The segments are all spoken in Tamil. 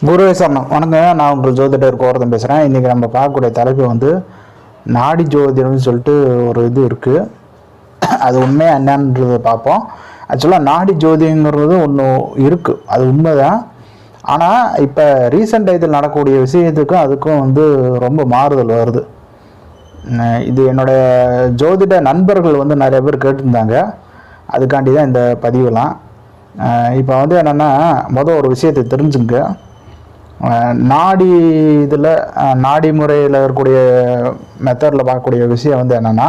குருவே சரணம். வணக்கங்க. நான் உங்கள் ஜோதிடர் கோரதம் பேசுகிறேன். இன்றைக்கி நம்ம பார்க்கக்கூடிய தலைப்பு வந்து நாடி ஜோதிடம்னு சொல்லிட்டு ஒரு இது இருக்குது. அது உண்மையாக என்னன்றதை பார்ப்போம். ஆக்சுவலாக நாடி ஜோதிடங்கிறது ஒன்று இருக்குது, அது உண்மை தான். ஆனால் இப்போ ரீசெண்ட் டயத்தில் நடக்கக்கூடிய விஷயத்துக்கும் அதுக்கும் வந்து ரொம்ப மாறுதல் வருது. இது என்னுடைய ஜோதிட நண்பர்கள் வந்து நிறைய பேர் கேட்டிருந்தாங்க. அதுக்காண்டி தான் இந்த பதிவுலாம். இப்போ வந்து என்னென்னா, ஒரு விஷயத்தை தெரிஞ்சுங்க. நாடி இதில் நாடி முறையில் இருக்கக்கூடிய மெத்தடில் பார்க்கக்கூடிய விஷயம் வந்து என்னென்னா,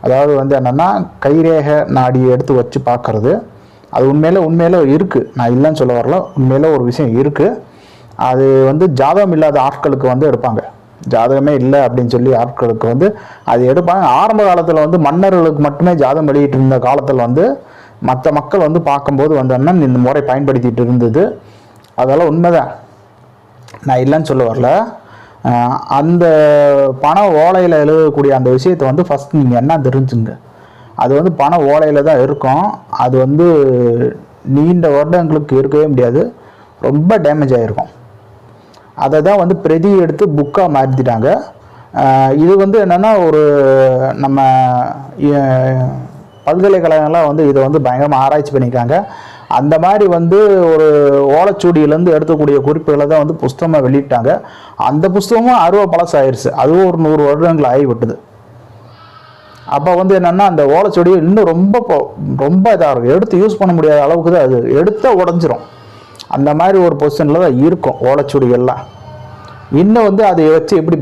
அதாவது வந்து என்னென்னா கைரேகை நாடியை எடுத்து வச்சு பார்க்குறது. அது உண்மையில இருக்குது, நான் இல்லைன்னு சொல்ல வரல. உண்மையில ஒரு விஷயம் இருக்குது. அது வந்து ஜாதகம் இல்லாத ஆட்களுக்கு வந்து எடுப்பாங்க. ஜாதகமே இல்லை அப்படின்னு சொல்லி ஆட்களுக்கு வந்து அது எடுப்பாங்க. ஆரம்ப காலத்தில் வந்து மன்னர்களுக்கு மட்டுமே ஜாதகம் வெளியிட்டு இருந்த காலத்தில் வந்து மற்ற மக்கள் வந்து பார்க்கும்போது வந்து என்ன இந்த முறை பயன்படுத்திட்டு இருந்தது. அதெல்லாம் உண்மைதான், நான் இல்லைன்னு சொல்ல வரல. அந்த பண ஓலையில் எழுதக்கூடிய அந்த விஷயத்தை வந்து ஃபஸ்ட் நீங்கள் என்ன தெரிஞ்சுங்க. அது வந்து பண ஓலையில் தான் இருக்கும். அது வந்து நீண்ட வருடங்களுக்கு இருக்கவே முடியாது, ரொம்ப டேமேஜ் ஆகிருக்கும். அதை தான் வந்து பிரதி எடுத்து புக்காக மாற்றிட்டாங்க. இது வந்து என்னென்னா, ஒரு நம்ம பல்கலைக்கழகங்கள்லாம் வந்து இதை வந்து பயங்கரமாக ஆராய்ச்சி பண்ணியிருக்காங்க. அந்த மாதிரி வந்து ஒரு ஓலைச்சுவடியிலேருந்து எடுக்கக்கூடிய குறிப்புகளை தான் வந்து புஸ்தகமாக வெளியிட்டாங்க. அந்த புஸ்தகமும் 60 பழசாயிருச்சு. அதுவும் ஒரு 100 வருடங்கள் ஆகிவிட்டது. அப்போ வந்து என்னென்னா, அந்த ஓலைச்சுவடி இன்னும் ரொம்ப இதாக இருக்கும். எடுத்து யூஸ் பண்ண முடியாத அளவுக்கு தான் அது எடுத்தால் உடஞ்சிரும். அந்த மாதிரி ஒரு பொசிஷனில் தான் இருக்கும் ஓலைச்சுவடிகள்லாம். இன்னும் வந்து அதை வச்சு எப்படி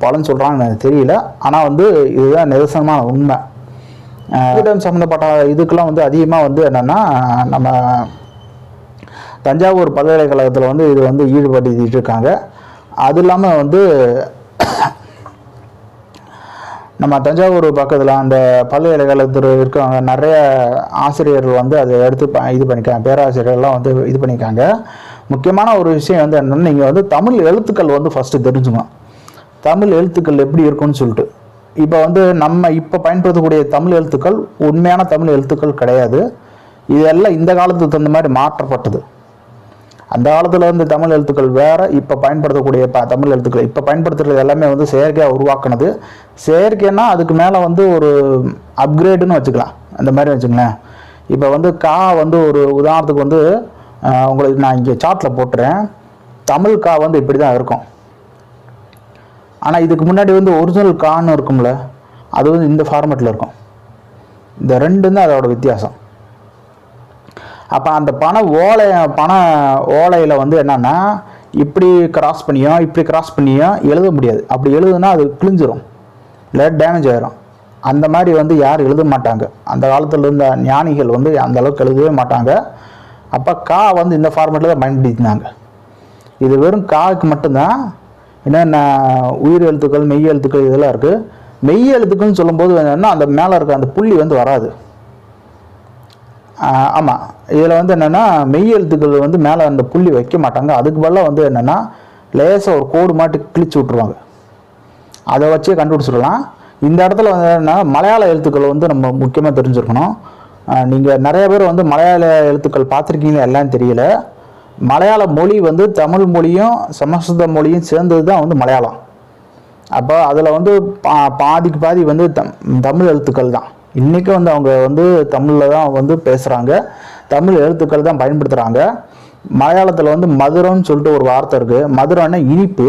பலன் சொல்கிறாங்கன்னு எனக்கு தெரியல. ஆனால் வந்து இதுதான் நிதர்சனமான உண்மை. சம்மந்தப்பட்ட இதுக்கெல்லாம் வந்து அதிகமாக வந்து என்னென்னா, நம்ம தஞ்சாவூர் பல்கலைக்கழகத்தில் வந்து இது வந்து ஈடுபடுத்திட்டு இருக்காங்க. அது இல்லாமல் வந்து நம்ம தஞ்சாவூர் பக்கத்தில் அந்த பல்கலைக்கழகத்தில் இருக்காங்க நிறைய ஆசிரியர்கள் வந்து அதை எடுத்து இது பண்ணிக்காங்க. பேராசிரியர்கள்லாம் வந்து இது பண்ணியிருக்காங்க. முக்கியமான ஒரு விஷயம் வந்து என்னென்னா, நீங்கள் வந்து தமிழ் எழுத்துக்கள் வந்து ஃபஸ்ட்டு தெரிஞ்சுக்கணும். தமிழ் எழுத்துக்கள் எப்படி இருக்குன்னு சொல்லிட்டு. இப்போ வந்து நம்ம இப்போ பயன்படுத்தக்கூடிய தமிழ் எழுத்துக்கள் உண்மையான தமிழ் எழுத்துக்கள் கிடையாது. இதெல்லாம் இந்த காலத்துக்கு தகுந்த மாதிரி மாற்றப்பட்டது. அந்த காலத்தில் வந்து தமிழ் எழுத்துக்கள் வேறு, இப்போ பயன்படுத்தக்கூடிய தமிழ் எழுத்துக்கள் இப்போ பயன்படுத்துகிறது எல்லாமே வந்து செயற்கையாக உருவாக்குனது. செயற்கைன்னா அதுக்கு மேலே வந்து ஒரு அப்கிரேடுன்னு வச்சுக்கலாம், அந்த மாதிரி வச்சுங்களேன். இப்போ வந்து கா வந்து ஒரு உதாரணத்துக்கு வந்து உங்களுக்கு நான் இங்கே சார்ட்டில் போட்டுறேன். தமிழ் கா வந்து இப்படி தான் இருக்கும். ஆனால் இதுக்கு முன்னாடி வந்து ஒரிஜினல் கான்னு இருக்கும்ல, அது வந்து இந்த ஃபார்மேட்டில் இருக்கும். இந்த ரெண்டும் தான் அதோட வித்தியாசம். அப்போ அந்த பண ஓலையில் வந்து என்னென்னா, இப்படி கிராஸ் பண்ணியும் எழுத முடியாது. அப்படி எழுதுனா அது கிழிஞ்சிரும், இல்லை டேமேஜ் ஆகிரும். அந்த மாதிரி வந்து யாரும் எழுத மாட்டாங்க. அந்த காலத்தில் இருந்த ஞானிகள் வந்து அந்த அளவுக்கு எழுதவே மாட்டாங்க. அப்போ கா வந்து இந்த ஃபார்மேட்டில் தான் பயன்படுத்தினாங்க. இது வெறும் காவுக்கு மட்டும்தான். என்னென்ன உயிர் எழுத்துக்கள், மெய் எழுத்துக்கள் இதெல்லாம் இருக்குது. மெய் எழுத்துக்கள்னு சொல்லும்போது என்னென்னா, அந்த மேலே இருக்க அந்த புள்ளி வந்து வராது. ஆமாம், இதில் வந்து என்னென்னா மெய் எழுத்துக்கள் வந்து மேலே அந்த புள்ளி வைக்க மாட்டாங்க. அதுக்கு பதிலாக வந்து என்னென்னா லேசாக ஒரு கோடு மாட்டி கிழிச்சு விட்ருவாங்க. அதை வச்சே கண்டுபிடிச்சிடலாம். இந்த இடத்துல வந்து என்னென்னா, மலையாள எழுத்துக்கள் வந்து நம்ம முக்கியமாக தெரிஞ்சுருக்கணும். நீங்கள் நிறைய பேர் வந்து மலையாள எழுத்துக்கள் பார்த்துருக்கீங்களா எல்லாம் தெரியல. மலையாள மொழி வந்து தமிழ் மொழியும் சமஸ்கிருத மொழியும் சேர்ந்தது தான் வந்து மலையாளம். அப்போ அதில் வந்து பாதிக்கு பாதி வந்து தமிழ் எழுத்துக்கள் தான். இன்றைக்கும் வந்து அவங்க வந்து தமிழில் தான் வந்து பேசுகிறாங்க, தமிழ் எழுத்துக்கள் தான் பயன்படுத்துகிறாங்க. மலையாளத்தில் வந்து மதுரம்னு சொல்லிட்டு ஒரு வார்த்தை இருக்குது. மதுரம்னா இனிப்பு.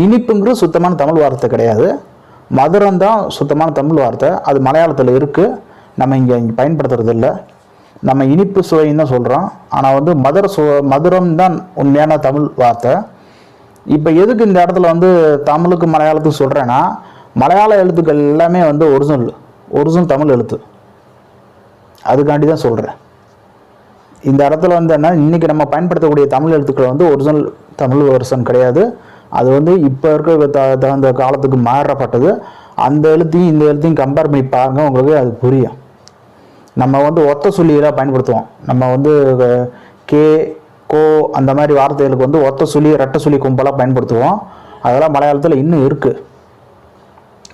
இனிப்புங்கிறது சுத்தமான தமிழ் வார்த்தை கிடையாது, மதுரம் தான் சுத்தமான தமிழ் வார்த்தை. அது மலையாளத்தில் இருக்குது, நம்ம இங்கே பயன்படுத்துறது இல்லை. நம்ம இனிப்பு சுவைன்னு தான் சொல்கிறோம். ஆனால் வந்து மதுரம் தான் உண்மையான தமிழ் வார்த்தை. இப்போ எதுக்கு இந்த இடத்துல வந்து தமிழுக்கு மலையாளத்துக்கு சொல்கிறேன்னா, மலையாள எழுத்துக்கள் எல்லாமே வந்து ஒரிஜினல் தமிழ் எழுத்து. அதுக்காண்டி தான் சொல்கிறேன். இந்த இடத்துல வந்து என்ன, இன்றைக்கி நம்ம பயன்படுத்தக்கூடிய தமிழ் எழுத்துக்கள் வந்து ஒரிஜினல் தமிழ் வெர்ஷன் கிடையாது. அது வந்து இப்போ இருக்க தகுந்த காலத்துக்கு மாறப்பட்டது. அந்த எழுத்தையும் இந்த எழுத்தையும் கம்பேர் பண்ணி பாருங்கள், உங்களுக்கு அது புரியும். நம்ம வந்து ஒத்த சொல்லியெல்லாம் பயன்படுத்துவோம். நம்ம வந்து கே, கோ அந்த மாதிரி வார்த்தைகளுக்கு வந்து ஒத்த சொல்லி, ரெட்டை சொல்லி கும்பலாக பயன்படுத்துவோம். அதெல்லாம் மலையாளத்தில் இன்னும் இருக்குது,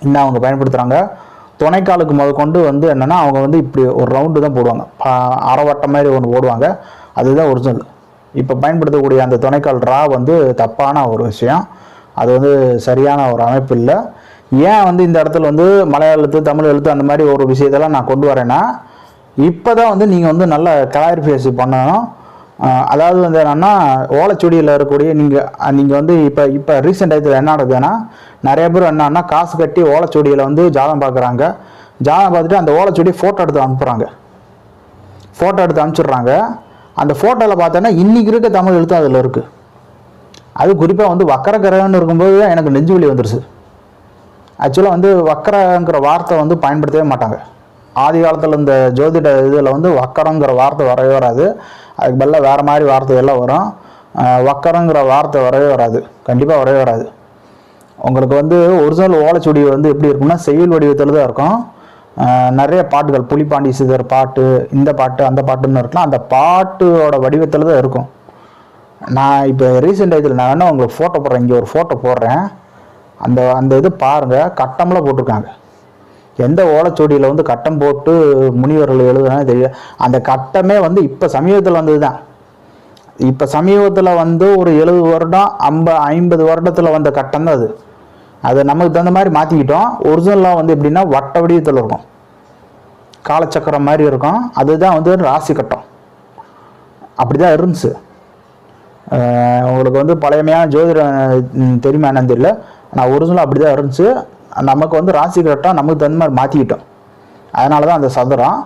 இன்னும் அவங்க பயன்படுத்துகிறாங்க. துணைக்காலுக்கு முதற்கொண்டு வந்து என்னென்னா, அவங்க வந்து இப்படி ஒரு ரவுண்டு தான் போடுவாங்க, அரை வட்டம் மாதிரி ஒன்று போடுவாங்க. அதுதான் ஒரிஜினல். இப்போ பயன்படுத்தக்கூடிய அந்த துணைக்கால் ரா வந்து தப்பான ஒரு விஷயம். அது வந்து சரியான ஒரு அமைப்பு இல்லை. ஏன் வந்து இந்த இடத்துல வந்து மலையாள எழுத்து தமிழ் எழுத்து அந்த மாதிரி ஒரு விஷயத்தெல்லாம் நான் கொண்டு வரேன்னா, இப்போ தான் வந்து நீங்கள் வந்து நல்ல கிளாரிஃபிகேஷன் பண்ணணும். அதாவது வந்து என்னென்னா, ஓலைச்சுவடியில் இருக்கக்கூடிய நீங்கள் வந்து இப்போ ரீசெண்ட் டயத்தில் என்ன நடக்குதுன்னா, நிறைய பேர் என்னன்னா காசு கட்டி ஓலைச்சுவடியில் வந்து ஜாதகம் பார்க்குறாங்க. ஜாதகம் பார்த்துட்டு அந்த ஓலைச்சுவடியை ஃபோட்டோ எடுத்து அனுப்புகிறாங்க. ஃபோட்டோ எடுத்து அனுப்பிச்சிடுறாங்க. அந்த ஃபோட்டோவில் பார்த்தோன்னா இன்றைக்கி இருக்க தமிழ் எழுத்து அதில் இருக்குது. அது குறிப்பாக வந்து வக்கரகரன்னு இருக்கும்போது தான் எனக்கு நெஞ்சு வலி வந்துருச்சு. ஆக்சுவலாக வந்து வக்கரங்கிற வார்த்தை வந்து பயன்படுத்தவே மாட்டாங்க. ஆதி காலத்தில் இந்த ஜோதிட இதில் வந்து வக்கரங்கிற வார்த்தை வரவே வராது. அதுக்கு பதிலாக வேறு மாதிரி வார்த்தையெல்லாம் வரும். வக்கரங்கிற வார்த்தை வரவே வராது, கண்டிப்பாக வரவே வராது. உங்களுக்கு வந்து ஒரிஜினல் ஓலைச்சுவடி வந்து எப்படி இருக்குன்னா செய்யுள் வடிவத்தில் தான் இருக்கும். நிறைய பாட்டுகள், புலிப்பாண்டி சிதர் பாட்டு, இந்த பாட்டு அந்த பாட்டுன்னு இருக்கலாம். அந்த பாட்டோட வடிவத்தில் தான் இருக்கும். நான் இப்போ ரீசெண்ட் இதில் நான் வேணால் உங்களுக்கு ஃபோட்டோ போடுறேன், இங்கே ஒரு ஃபோட்டோ போடுறேன். அந்த இது பாருங்கள், கட்டம்லாம் போட்டிருக்காங்க. எந்த ஓலைச்சுவடியில் வந்து கட்டம் போட்டு முனிவர்கள் எழுதுனாலும் தெரியல. அந்த கட்டமே வந்து இப்போ சமீபத்தில் வந்தது தான். இப்போ சமீபத்தில் வந்து ஒரு 70 வருடம் 50 வருடத்தில் வந்த கட்டம் தான் அது. அது நமக்கு தகுந்த மாதிரி மாற்றிக்கிட்டோம். ஒரிஜினலாக வந்து எப்படின்னா வட்ட வடிவத்தில் இருக்கும், காலச்சக்கரம் மாதிரி இருக்கும். அதுதான் வந்து ராசி கட்டம். அப்படி தான் இருந்துச்சு. உங்களுக்கு வந்து பழையமையான ஜோதிடம் தெரியுமா என்னன்னு தெரியல. நான் ஒரிஜினலாக அப்படி தான் இருந்துச்சு. நமக்கு வந்து ராசி கட்டம் நமக்கு தகுந்த மாதிரி மாற்றிக்கிட்டோம். அதனால தான் அந்த சதுரம்.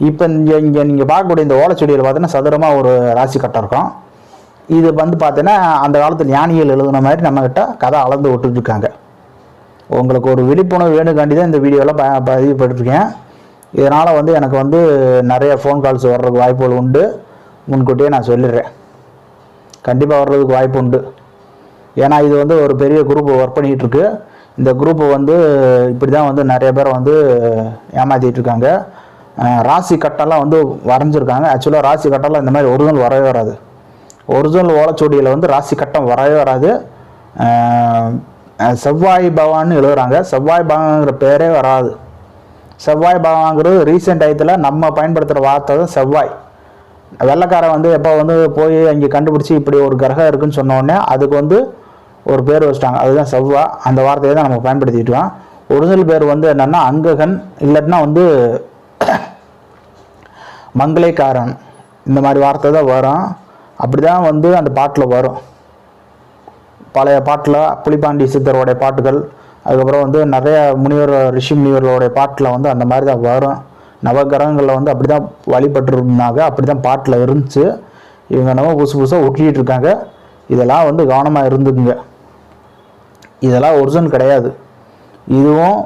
இப்போ இங்கே நீங்கள் பார்க்கக்கூடிய இந்த ஓலைச்சுவடியில் பார்த்தீங்கன்னா சதுரமாக ஒரு ராசி கட்டம் இருக்கும். இது வந்து பார்த்தீங்கன்னா அந்த காலத்தில் ஞானிகள் எழுதுன மாதிரி நம்மக்கிட்ட கதை அளந்து விட்டுட்டு இருக்காங்க. உங்களுக்கு ஒரு விழிப்புணர்வு வேணுக்காண்டி தான் இந்த வீடியோவில் பதிவுபட்டுருக்கேன். இதனால் வந்து எனக்கு வந்து நிறைய ஃபோன் கால்ஸ் வர்றதுக்கு வாய்ப்புகள் உண்டு. முன்கூட்டியே நான் சொல்லிடுறேன், கண்டிப்பாக வர்றதுக்கு வாய்ப்பு உண்டு. ஏன்னா இது வந்து ஒரு பெரிய குரூப் ஒர்க் பண்ணிகிட்டு இருக்கு. இந்த குரூப்பை வந்து இப்படி தான் வந்து நிறைய பேரை வந்து ஏமாற்றிட்டு இருக்காங்க. ராசி கட்டெல்லாம் வந்து வரைஞ்சிருக்காங்க. ஆக்சுவலாக ராசி கட்டெல்லாம் இந்த மாதிரி ஒரிஜினல் வரவே வராது. ஒரிஜினல் ஓலைச்சுவடியில் வந்து ராசி கட்டம் வரவே வராது. செவ்வாய் பகவான்னு எழுதுறாங்க. செவ்வாய் பகவான்ங்கிற பேரே வராது. செவ்வாய் பகவான்ங்கிறது ரீசெண்ட் டயத்தில் நம்ம பயன்படுத்துகிற வார்த்தை தான் செவ்வாய். வெள்ளைக்காரன் வந்து எப்போ வந்து போய் அங்கே கண்டுபிடிச்சி இப்படி ஒரு கிரகம் இருக்குன்னு சொன்னோடனே அதுக்கு வந்து ஒரு பேர் வச்சிட்டாங்க, அதுதான் செவ்வா. அந்த வார்த்தையை தான் நம்ம பயன்படுத்திக்கிட்டோம். ஒரிஜினல் பேர் வந்து என்னென்னா அங்ககன், இல்லாட்டினா வந்து மங்களேக்காரன், இந்த மாதிரி வார்த்தை தான் வரும். அப்படி தான் வந்து அந்த பாட்டில் வரும். பழைய பாட்டில் புலிப்பாண்டி சித்தரோடைய பாட்டுகள், அதுக்கப்புறம் வந்து நிறைய ரிஷி முனிவர்களுடைய பாட்டில் வந்து அந்த மாதிரி தான் வரும். நவகிரகங்களில் வந்து அப்படி தான் வழிபட்டுருந்தாங்க, அப்படி தான் பாட்டில் இருந்துச்சு. இவங்க நம்ம புதுசாக ஒட்டிகிட்டு இருக்காங்க. இதெல்லாம் வந்து கவனமாக இருந்துக்குங்க. இதெல்லாம் ஒரிஜினல் கிடையாது. இதுவும்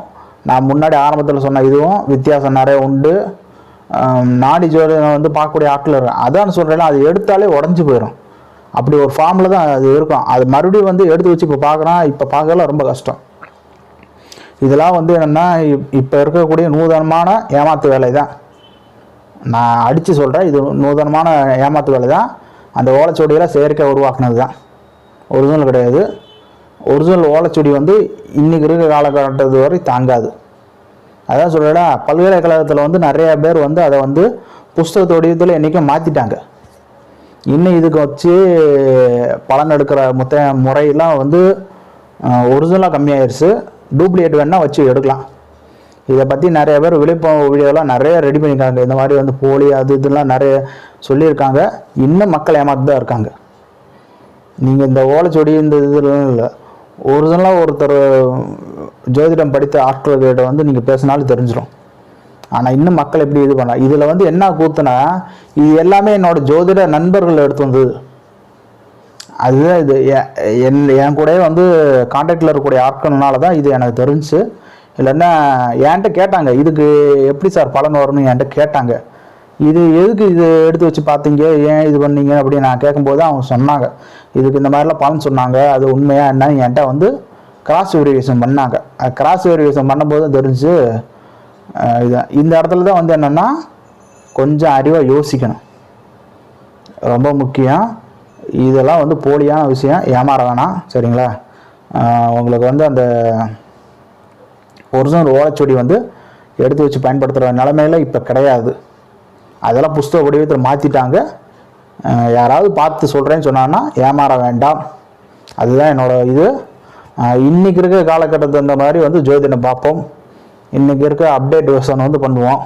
நான் முன்னாடி ஆரம்பத்தில் சொன்ன இதுவும் வித்தியாசம் நிறைய உண்டு. நாடி ஜோதிடம் வந்து பார்க்கக்கூடிய ஆட்கள் இருக்கும். அதான் சொல்கிறேன், அது எடுத்தாலே உடஞ்சி போயிடும். அப்படி ஒரு ஃபார்மில் தான் அது இருக்கும். அது மறுபடியும் வந்து எடுத்து வச்சு இப்போ பார்க்குறான். இப்போ பார்க்கலாம் ரொம்ப கஷ்டம். இதெல்லாம் வந்து என்னென்னா இப்போ இருக்கக்கூடிய நூதனமான ஏமாத்து வேலை தான். நான் அடித்து சொல்கிறேன், இது நூதனமான ஏமாத்து வேலை தான். அந்த ஓலைச்சுவடியெல்லாம் செயற்கை உருவாக்குனது தான், ஒரிஜினல் கிடையாது. ஒரிஜினல் ஓலைச்சுவடி வந்து இன்றைக்கி இருக்கிற காலகட்டத்து வரை தாங்காது. அதான் சொல்கிறேன், பல்கலைக்கழகத்தில் வந்து நிறைய பேர் வந்து அதை வந்து புஸ்தகத்து வடிவத்தில் என்றைக்கும் மாற்றிட்டாங்க. இன்னும் இதுக்கு வச்சு பலன் எடுக்கிற முறையெல்லாம் வந்து ஒரிஜினலாக கம்மியாயிருச்சு. டூப்ளிகேட் வேணால் வச்சு எடுக்கலாம். இதை பற்றி நிறைய பேர் விழிப்புணர்வு வீடியோலாம் நிறைய ரெடி பண்ணியிருக்காங்க. இந்த மாதிரி வந்து போலி அது இதெல்லாம் நிறைய சொல்லியிருக்காங்க. இன்னும் மக்கள் ஏமாத்து தான் இருக்காங்க. நீங்கள் இந்த ஓலைச்சுவடி இந்த இதெல்லாம் இல்லை, ஒரிஜினலாக ஒருத்தர் ஜோதிடம் படித்த ஆட்கள்கிட்ட வந்து நீங்கள் பேசினாலும் தெரிஞ்சிடும். ஆனால் இன்னும் மக்கள் எப்படி இது பண்ணலாம். இதில் வந்து என்ன கூத்துனா, இது எல்லாமே என்னோடய ஜோதிட நண்பர்கள் எடுத்து வந்தது. அதுதான் இது என் கூடயே வந்து கான்டாக்டில் இருக்கக்கூடிய ஆட்கள்னால தான் இது எனக்கு தெரிஞ்சு. இல்லைன்னா என்கிட்ட கேட்டாங்க, இதுக்கு எப்படி சார் பலன் வரும்னு என்கிட்ட கேட்டாங்க. இது எதுக்கு இது எடுத்து வச்சு பார்த்தீங்க, ஏன் இது பண்ணீங்க அப்படின்னு நான் கேட்கும்போது அவங்க சொன்னாங்க, இதுக்கு இந்த மாதிரிலாம் பலன் சொன்னாங்க, அது உண்மையாக என்னன்னு என்கிட்ட வந்து கிராஸ் வெரிஃபிகேஷன் பண்ணாங்க. கிராஸ் வெரிஃபிகேஷன் பண்ணும்போது தெரிஞ்சு இது இந்த இடத்துல தான் வந்து என்னென்னா கொஞ்சம் அறிவாக யோசிக்கணும், ரொம்ப முக்கியம். இதெல்லாம் வந்து போலியான விஷயம், ஏமாற வேணாம், சரிங்களா? உங்களுக்கு வந்து அந்த ஒரிஜினல் ஓலைச்சுவடி வந்து எடுத்து வச்சு பயன்படுத்துகிற நிலைமையில் இப்போ கிடையாது. அதெல்லாம் புஸ்தக வடிவத்தில் மாற்றிட்டாங்க. யாராவது பார்த்து சொல்கிறேன்னு சொன்னான்னா ஏமாற வேண்டாம். அதுதான் என்னோட இது. இன்றைக்கி இருக்கிற காலகட்டத்தை இந்த மாதிரி வந்து ஜோதிடம் பார்ப்போம். இன்றைக்கி இருக்க அப்டேட் வெர்ஷன் வந்து பண்ணுவோம்.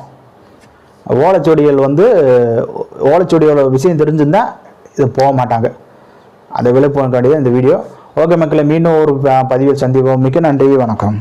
ஓலைச்சுவடிகள் வந்து ஓலைச்சுவடியோட விஷயம் தெரிஞ்சுருந்தால் இது போக மாட்டாங்க. அதை விழிப்புணர்வு இந்த வீடியோ. ஓகே மக்களை, மீண்டும் ஒரு பதிவில் சந்திப்போம். மிக்க நன்றி, வணக்கம்.